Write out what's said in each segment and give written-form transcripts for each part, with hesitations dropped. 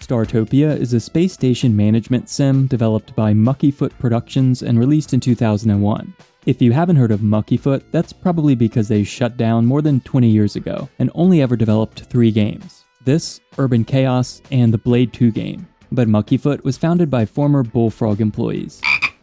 Startopia is a space station management sim developed by Muckyfoot Productions and released in 2001. If you haven't heard of Muckyfoot, that's probably because they shut down more than 20 years ago and only ever developed 3 games. This, Urban Chaos, and the Blade 2 game. But Muckyfoot was founded by former Bullfrog employees.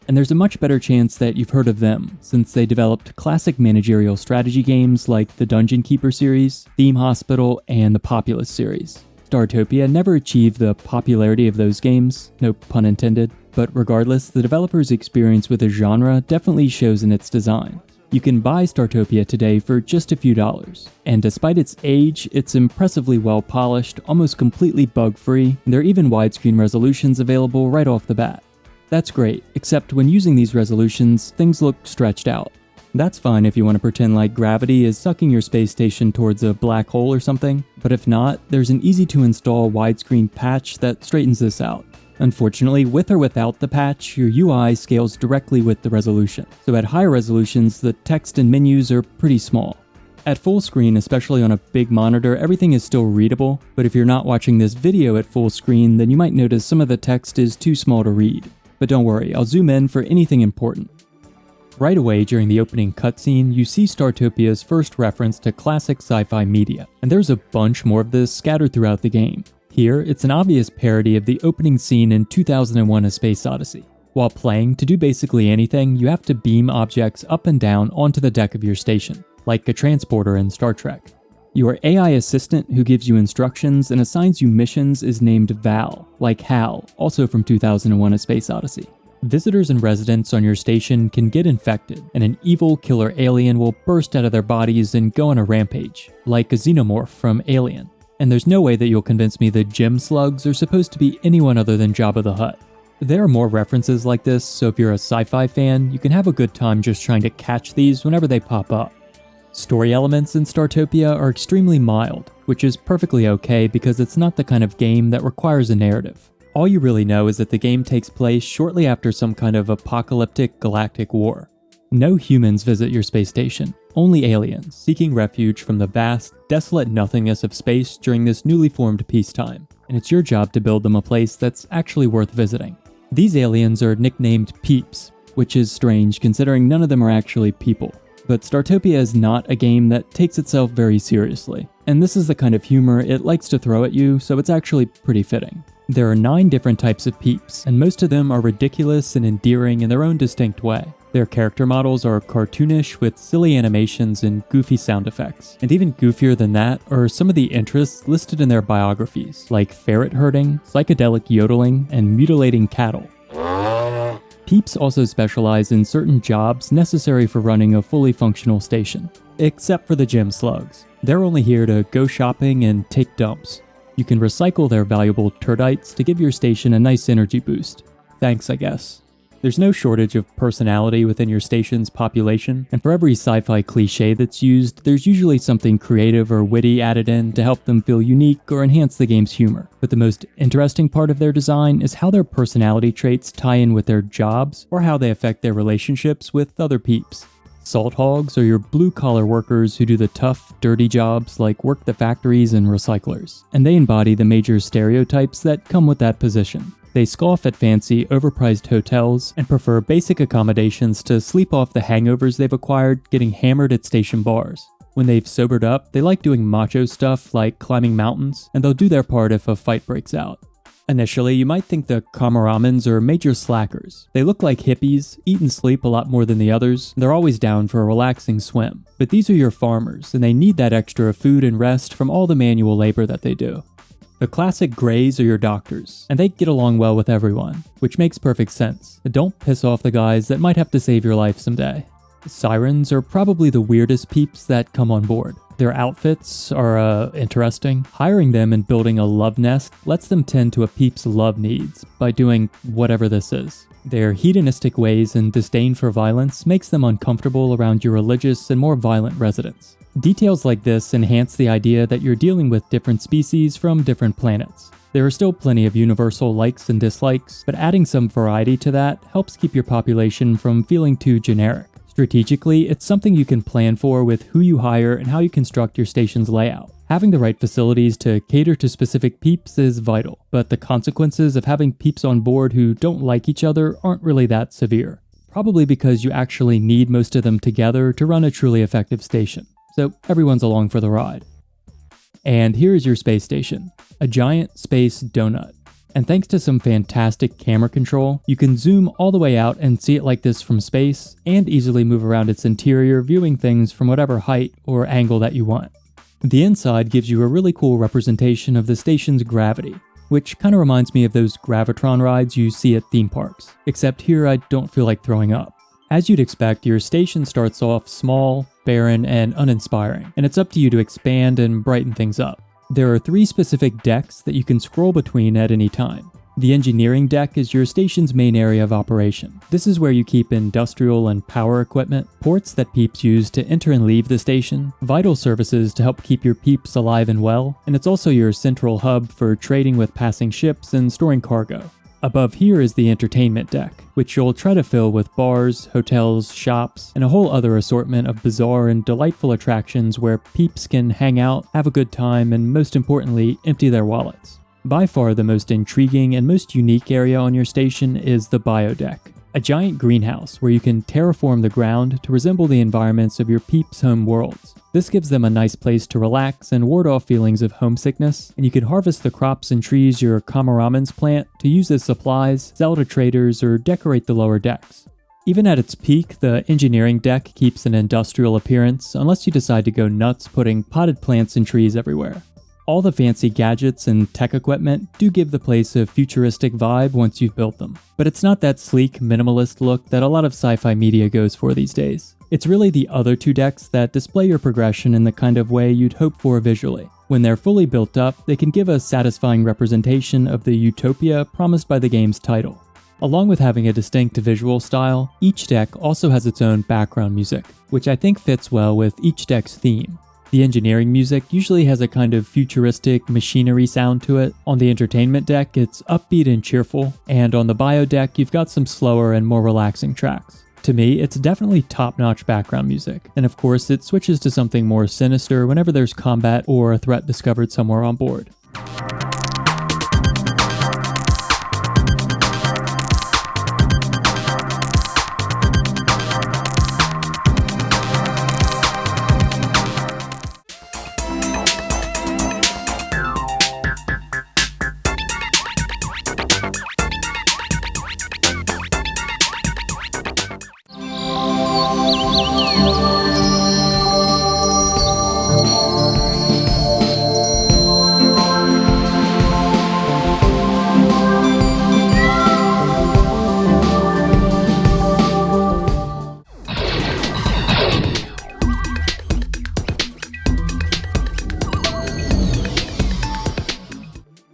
And there's a much better chance that you've heard of them, since they developed classic managerial strategy games like the Dungeon Keeper series, Theme Hospital, and the Populous series. Startopia never achieved the popularity of those games, no pun intended, but regardless, the developer's experience with the genre definitely shows in its design. You can buy Startopia today for just a few dollars, and despite its age, it's impressively well polished, almost completely bug-free, and there are even widescreen resolutions available right off the bat. That's great, except when using these resolutions, things look stretched out. That's fine if you want to pretend like gravity is sucking your space station towards a black hole or something, but if not, there's an easy to install widescreen patch that straightens this out. Unfortunately, with or without the patch, your UI scales directly with the resolution, so at higher resolutions, the text and menus are pretty small. At full screen, especially on a big monitor, everything is still readable, but if you're not watching this video at full screen, then you might notice some of the text is too small to read. But don't worry, I'll zoom in for anything important. Right away during the opening cutscene, you see Startopia's first reference to classic sci-fi media, and there's a bunch more of this scattered throughout the game. Here, it's an obvious parody of the opening scene in 2001: A Space Odyssey. While playing, to do basically anything, you have to beam objects up and down onto the deck of your station, like a transporter in Star Trek. Your AI assistant who gives you instructions and assigns you missions is named Val, like Hal, also from 2001: A Space Odyssey. Visitors and residents on your station can get infected, and an evil killer alien will burst out of their bodies and go on a rampage, like a xenomorph from Alien. And there's no way that you'll convince me the gem slugs are supposed to be anyone other than Jabba the Hutt. There are more references like this, so if you're a sci-fi fan, you can have a good time just trying to catch these whenever they pop up. Story elements in Startopia are extremely mild, which is perfectly okay because it's not the kind of game that requires a narrative. All you really know is that the game takes place shortly after some kind of apocalyptic galactic war. No humans visit your space station, only aliens, seeking refuge from the vast, desolate nothingness of space during this newly formed peacetime, and it's your job to build them a place that's actually worth visiting. These aliens are nicknamed Peeps, which is strange considering none of them are actually people. But Startopia is not a game that takes itself very seriously, and this is the kind of humor it likes to throw at you, so it's actually pretty fitting. There are 9 different types of Peeps, and most of them are ridiculous and endearing in their own distinct way. Their character models are cartoonish with silly animations and goofy sound effects. And even goofier than that are some of the interests listed in their biographies, like ferret herding, psychedelic yodeling, and mutilating cattle. Peeps also specialize in certain jobs necessary for running a fully functional station. Except for the gem slugs. They're only here to go shopping and take dumps. You can recycle their valuable turdites to give your station a nice energy boost. Thanks, I guess. There's no shortage of personality within your station's population, and for every sci-fi cliche that's used, there's usually something creative or witty added in to help them feel unique or enhance the game's humor. But the most interesting part of their design is how their personality traits tie in with their jobs, or how they affect their relationships with other peeps. Salt hogs are your blue-collar workers who do the tough, dirty jobs like work the factories and recyclers, and they embody the major stereotypes that come with that position. They scoff at fancy, overpriced hotels and prefer basic accommodations to sleep off the hangovers they've acquired getting hammered at station bars. When they've sobered up, they like doing macho stuff like climbing mountains, and they'll do their part if a fight breaks out. Initially, you might think the Kamaramans are major slackers. They look like hippies, eat and sleep a lot more than the others, and they're always down for a relaxing swim. But these are your farmers, and they need that extra food and rest from all the manual labor that they do. The classic Greys are your doctors, and they get along well with everyone, which makes perfect sense. Don't piss off the guys that might have to save your life someday. Sirens are probably the weirdest peeps that come on board. Their outfits are interesting. Hiring them and building a love nest lets them tend to a peep's love needs by doing whatever this is. Their hedonistic ways and disdain for violence makes them uncomfortable around your religious and more violent residents. Details like this enhance the idea that you're dealing with different species from different planets. There are still plenty of universal likes and dislikes, but adding some variety to that helps keep your population from feeling too generic. Strategically, it's something you can plan for with who you hire and how you construct your station's layout. Having the right facilities to cater to specific peeps is vital, but the consequences of having peeps on board who don't like each other aren't really that severe. Probably because you actually need most of them together to run a truly effective station, so everyone's along for the ride. And here's your space station, a giant space donut. And thanks to some fantastic camera control, you can zoom all the way out and see it like this from space, and easily move around its interior, viewing things from whatever height or angle that you want. The inside gives you a really cool representation of the station's gravity, which kinda reminds me of those Gravitron rides you see at theme parks, except here I don't feel like throwing up. As you'd expect, your station starts off small, barren, and uninspiring, and it's up to you to expand and brighten things up. There are 3 specific decks that you can scroll between at any time. The engineering deck is your station's main area of operation. This is where you keep industrial and power equipment, ports that peeps use to enter and leave the station, vital services to help keep your peeps alive and well, and it's also your central hub for trading with passing ships and storing cargo. Above here is the entertainment deck, which you'll try to fill with bars, hotels, shops, and a whole other assortment of bizarre and delightful attractions where peeps can hang out, have a good time, and most importantly, empty their wallets. By far the most intriguing and most unique area on your station is the biodeck, a giant greenhouse where you can terraform the ground to resemble the environments of your peeps' home worlds. This gives them a nice place to relax and ward off feelings of homesickness, and you can harvest the crops and trees your Kamaramans plant to use as supplies, sell to traders, or decorate the lower decks. Even at its peak, the engineering deck keeps an industrial appearance unless you decide to go nuts putting potted plants and trees everywhere. All the fancy gadgets and tech equipment do give the place a futuristic vibe once you've built them, but it's not that sleek, minimalist look that a lot of sci-fi media goes for these days. It's really the other 2 decks that display your progression in the kind of way you'd hope for visually. When they're fully built up, they can give a satisfying representation of the utopia promised by the game's title. Along with having a distinct visual style, each deck also has its own background music, which I think fits well with each deck's theme. The engineering music usually has a kind of futuristic machinery sound to it. On the entertainment deck, it's upbeat and cheerful, and on the bio deck, you've got some slower and more relaxing tracks. To me, it's definitely top-notch background music, and of course, it switches to something more sinister whenever there's combat or a threat discovered somewhere on board.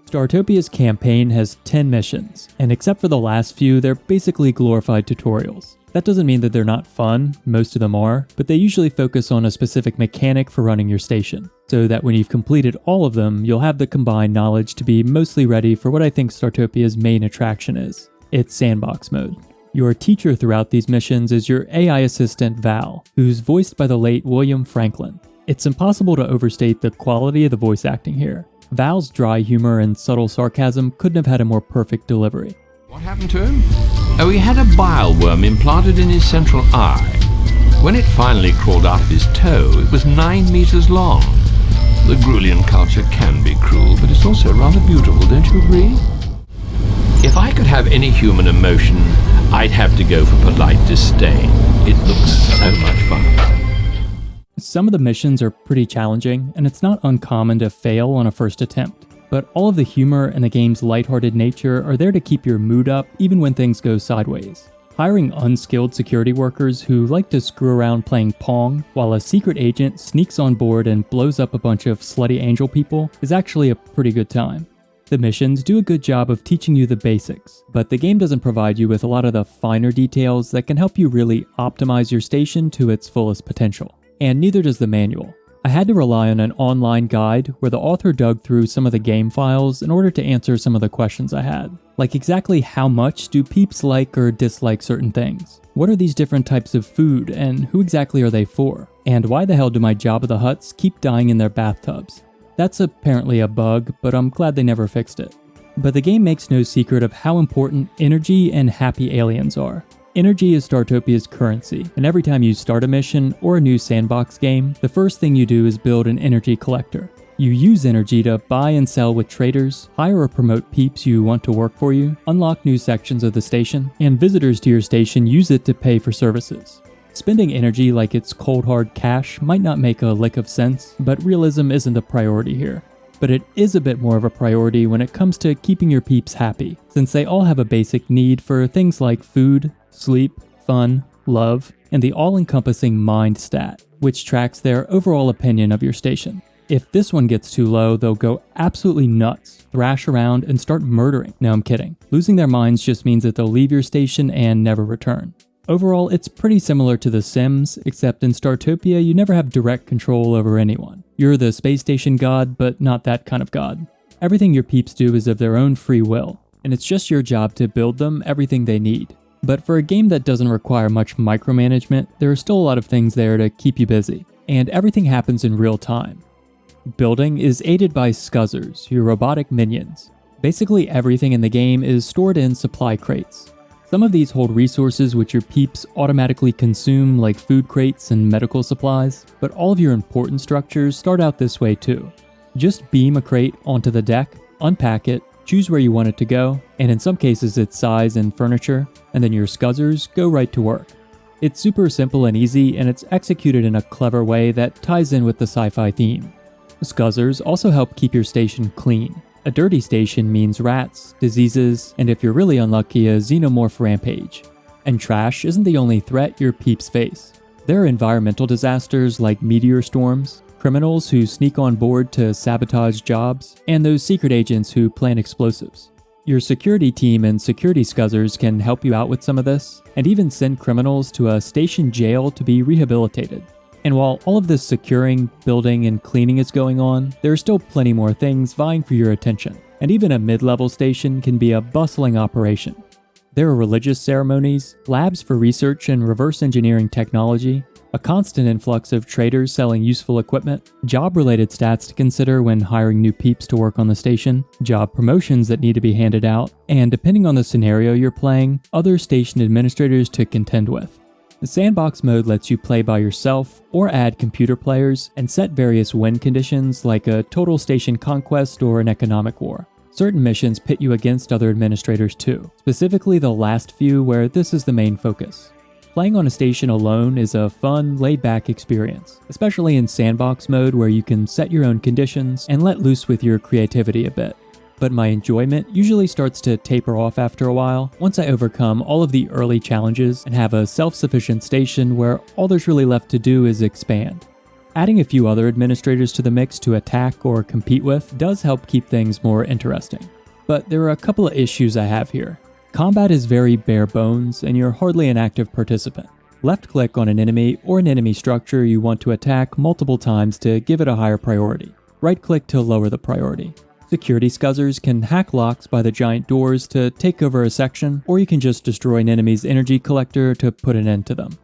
Startopia's campaign has 10 missions, and except for the last few, they're basically glorified tutorials. That doesn't mean that they're not fun, most of them are, but they usually focus on a specific mechanic for running your station, so that when you've completed all of them, you'll have the combined knowledge to be mostly ready for what I think Startopia's main attraction is. It's sandbox mode. Your teacher throughout these missions is your AI assistant Val, who's voiced by the late William Franklin. It's impossible to overstate the quality of the voice acting here. Val's dry humor and subtle sarcasm couldn't have had a more perfect delivery. What happened to him? Oh, he had a bile worm implanted in his central eye. When it finally crawled out of his toe, it was 9 meters long. The Grulian culture can be cruel, but it's also rather beautiful, don't you agree? If I could have any human emotion, I'd have to go for polite disdain. It looks so much fun. Some of the missions are pretty challenging, and it's not uncommon to fail on a first attempt. But all of the humor and the game's lighthearted nature are there to keep your mood up even when things go sideways. Hiring unskilled security workers who like to screw around playing Pong while a secret agent sneaks on board and blows up a bunch of slutty angel people is actually a pretty good time. The missions do a good job of teaching you the basics, but the game doesn't provide you with a lot of the finer details that can help you really optimize your station to its fullest potential. And neither does the manual. I had to rely on an online guide where the author dug through some of the game files in order to answer some of the questions I had. Like exactly how much do peeps like or dislike certain things? What are these different types of food and who exactly are they for? And why the hell do my Jabba the Hutts keep dying in their bathtubs? That's apparently a bug, but I'm glad they never fixed it. But the game makes no secret of how important energy and happy aliens are. Energy is Startopia's currency, and every time you start a mission or a new sandbox game, the first thing you do is build an energy collector. You use energy to buy and sell with traders, hire or promote peeps you want to work for you, unlock new sections of the station, and visitors to your station use it to pay for services. Spending energy like it's cold hard cash might not make a lick of sense, but realism isn't a priority here. But it is a bit more of a priority when it comes to keeping your peeps happy, since they all have a basic need for things like food, sleep, fun, love, and the all-encompassing mind stat, which tracks their overall opinion of your station. If this one gets too low, they'll go absolutely nuts, thrash around, and start murdering. No, I'm kidding. Losing their minds just means that they'll leave your station and never return. Overall, it's pretty similar to The Sims, except in Startopia you never have direct control over anyone. You're the space station god, but not that kind of god. Everything your peeps do is of their own free will, and it's just your job to build them everything they need. But for a game that doesn't require much micromanagement, there are still a lot of things there to keep you busy, and everything happens in real time. Building is aided by Scuzzers, your robotic minions. Basically everything in the game is stored in supply crates. Some of these hold resources which your peeps automatically consume, like food crates and medical supplies, but all of your important structures start out this way too. Just beam a crate onto the deck, unpack it, choose where you want it to go, and in some cases its size and furniture, and then your Scuzzers go right to work. It's super simple and easy, and it's executed in a clever way that ties in with the sci-fi theme. Scuzzers also help keep your station clean. A dirty station means rats, diseases, and if you're really unlucky, a xenomorph rampage. And trash isn't the only threat your peeps face. There are environmental disasters like meteor storms, criminals who sneak on board to sabotage jobs, and those secret agents who plant explosives. Your security team and security Scuzzers can help you out with some of this, and even send criminals to a station jail to be rehabilitated. And while all of this securing, building, and cleaning is going on, there are still plenty more things vying for your attention, and even a mid-level station can be a bustling operation. There are religious ceremonies, labs for research and reverse engineering technology, a constant influx of traders selling useful equipment, job-related stats to consider when hiring new peeps to work on the station, job promotions that need to be handed out, and depending on the scenario you're playing, other station administrators to contend with. The sandbox mode lets you play by yourself or add computer players and set various win conditions like a total station conquest or an economic war. Certain missions pit you against other administrators too, specifically the last few where this is the main focus. Playing on a station alone is a fun, laid-back experience, especially in sandbox mode where you can set your own conditions and let loose with your creativity a bit. But my enjoyment usually starts to taper off after a while, once I overcome all of the early challenges and have a self-sufficient station where all there's really left to do is expand. Adding a few other administrators to the mix to attack or compete with does help keep things more interesting. But there are a couple of issues I have here. Combat is very bare bones, and you're hardly an active participant. Left-click on an enemy or an enemy structure you want to attack multiple times to give it a higher priority. Right-click to lower the priority. Security Scuzzers can hack locks by the giant doors to take over a section, or you can just destroy an enemy's energy collector to put an end to them.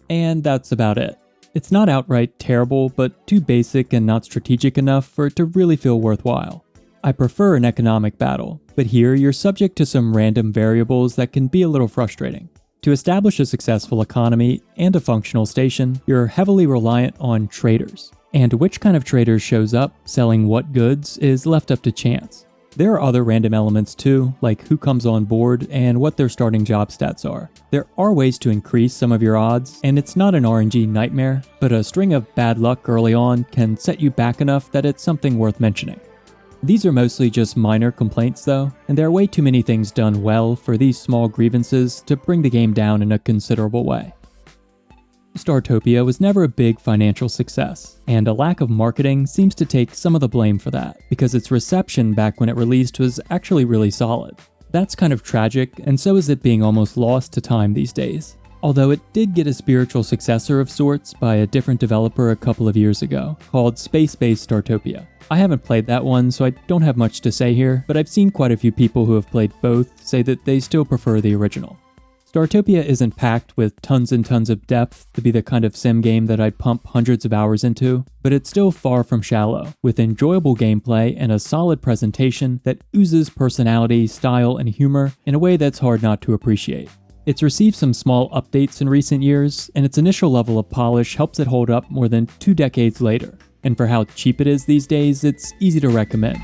And that's about it. It's not outright terrible, but too basic and not strategic enough for it to really feel worthwhile. I prefer an economic battle, but here you're subject to some random variables that can be a little frustrating. To establish a successful economy and a functional station, you're heavily reliant on traders. And which kind of trader shows up, selling what goods, is left up to chance. There are other random elements too, like who comes on board and what their starting job stats are. There are ways to increase some of your odds, and it's not an RNG nightmare, but a string of bad luck early on can set you back enough that it's something worth mentioning. These are mostly just minor complaints though, and there are way too many things done well for these small grievances to bring the game down in a considerable way. Startopia was never a big financial success, and a lack of marketing seems to take some of the blame for that, because its reception back when it released was actually really solid. That's kind of tragic, and so is it being almost lost to time these days. Although it did get a spiritual successor of sorts by a different developer a couple of years ago, called Space-Based Startopia. I haven't played that one, so I don't have much to say here, but I've seen quite a few people who have played both say that they still prefer the original. Startopia isn't packed with tons and tons of depth to be the kind of sim game that I'd pump hundreds of hours into, but it's still far from shallow, with enjoyable gameplay and a solid presentation that oozes personality, style, and humor in a way that's hard not to appreciate. It's received some small updates in recent years, and its initial level of polish helps it hold up more than 2 decades later. And for how cheap it is these days, it's easy to recommend.